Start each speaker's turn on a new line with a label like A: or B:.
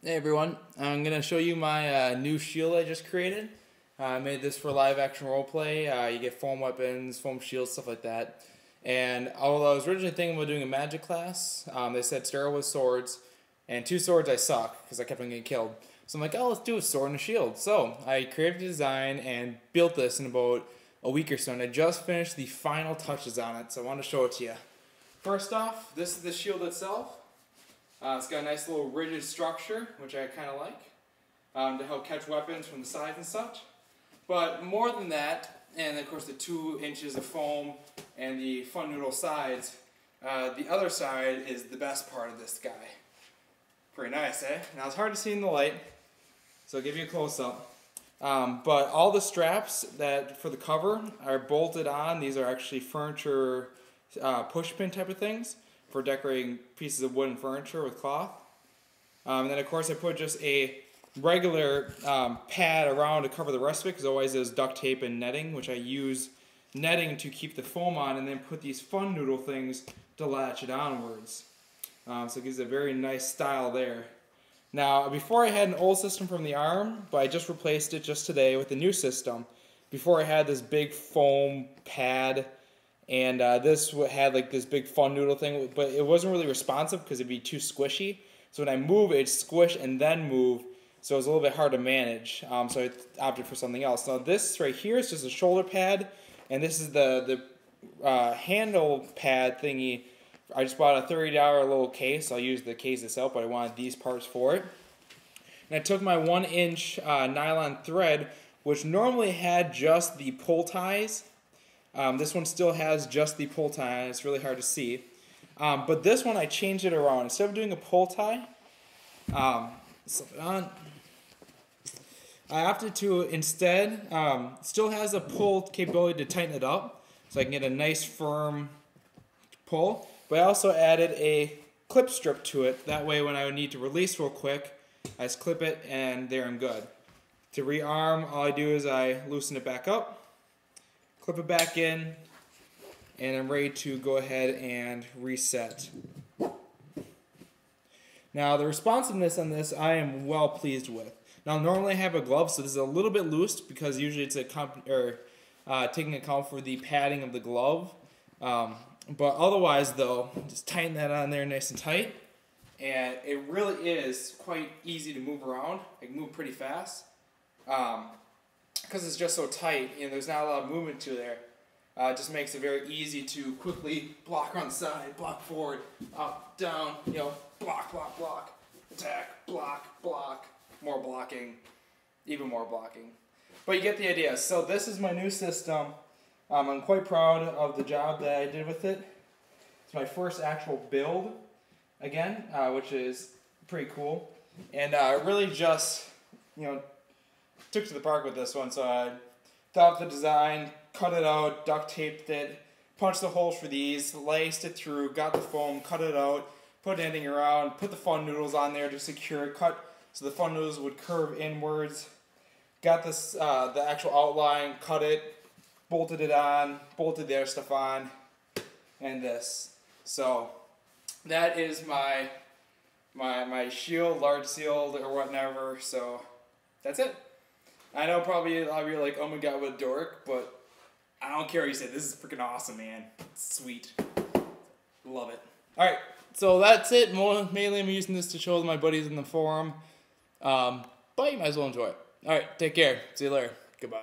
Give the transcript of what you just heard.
A: Hey everyone, I'm going to show you my new shield I just created. I made this for live action roleplay. You get foam weapons, foam shields, stuff like that. And although I was originally thinking about doing a magic class, they said start with swords, and 2 swords I suck because I kept on getting killed. So I'm like, oh, let's do a sword and a shield. So I created a design and built this in about a week or so, and I just finished the final touches on it, so I want to show it to you. First off, this is the shield itself. It's got a nice little rigid structure, which I kind of like, to help catch weapons from the sides and such. But more than that, and of course the 2 inches of foam and the fun noodle sides, the other side is the best part of this guy. Pretty nice, eh? Now it's hard to see in the light, so I'll give you a close-up. But all the straps that for the cover are bolted on. These are actually furniture push pin type of things for decorating pieces of wooden furniture with cloth. And then of course I put just a regular pad around to cover the rest of it, because otherwise there's duct tape and netting, which I use netting to keep the foam on, and then put these fun noodle things to latch it onwards. So it gives a very nice style there. Now, before I had an old system from the arm, but I just replaced it just today with a new system. Before I had this big foam pad, and this had like this big fun noodle thing, but it wasn't really responsive because it'd be too squishy. So when I move, it'd squish and then move, so it was a little bit hard to manage. So I opted for something else. Now this right here is just a shoulder pad, and this is the handle pad thingy. I just bought a $30 little case. I'll use the case itself, but I wanted these parts for it. And I took my 1-inch nylon thread, which normally had just the pull ties. This one still has just the pull tie, and it's really hard to see. But this one I changed it around. Instead of doing a pull tie, slip it on. I opted to instead, still has a pull capability to tighten it up, so I can get a nice firm pull. But I also added a clip strip to it. That way when I would need to release real quick, I just clip it and there I'm good. To rearm, all I do is I loosen it back up, clip it back in, and I'm ready to go ahead and reset. Now the responsiveness on this I am well pleased with. Now normally I have a glove, so this is a little bit loose because usually it's taking account for the padding of the glove. But otherwise though, just tighten that on there nice and tight, and it really is quite easy to move around. I can move pretty fast because it's just so tight, and there's not a lot of movement to there. It just makes it very easy to quickly block on the side, block forward, up, down, block, block, block, attack, block, block, more blocking, even more blocking. But you get the idea. So this is my new system. I'm quite proud of the job that I did with it. It's my first actual build, again, which is pretty cool. And I really just, took to the park with this one. So I thought of the design, cut it out, duct taped it, punched the holes for these, laced it through, got the foam, cut it out, put anything around, put the fun noodles on there to secure it, cut so the fun noodles would curve inwards, got this the actual outline, cut it, bolted it on, bolted the other stuff on, and this. So that is my shield, large shield, or whatever. So that's it. I know probably a lot of you are like, oh my god, what a dork, but I don't care what you say. This is freaking awesome, man. It's sweet. Love it. Alright, so that's it. Mainly I'm using this to show my buddies in the forum. But you might as well enjoy it. Alright, take care. See you later. Goodbye.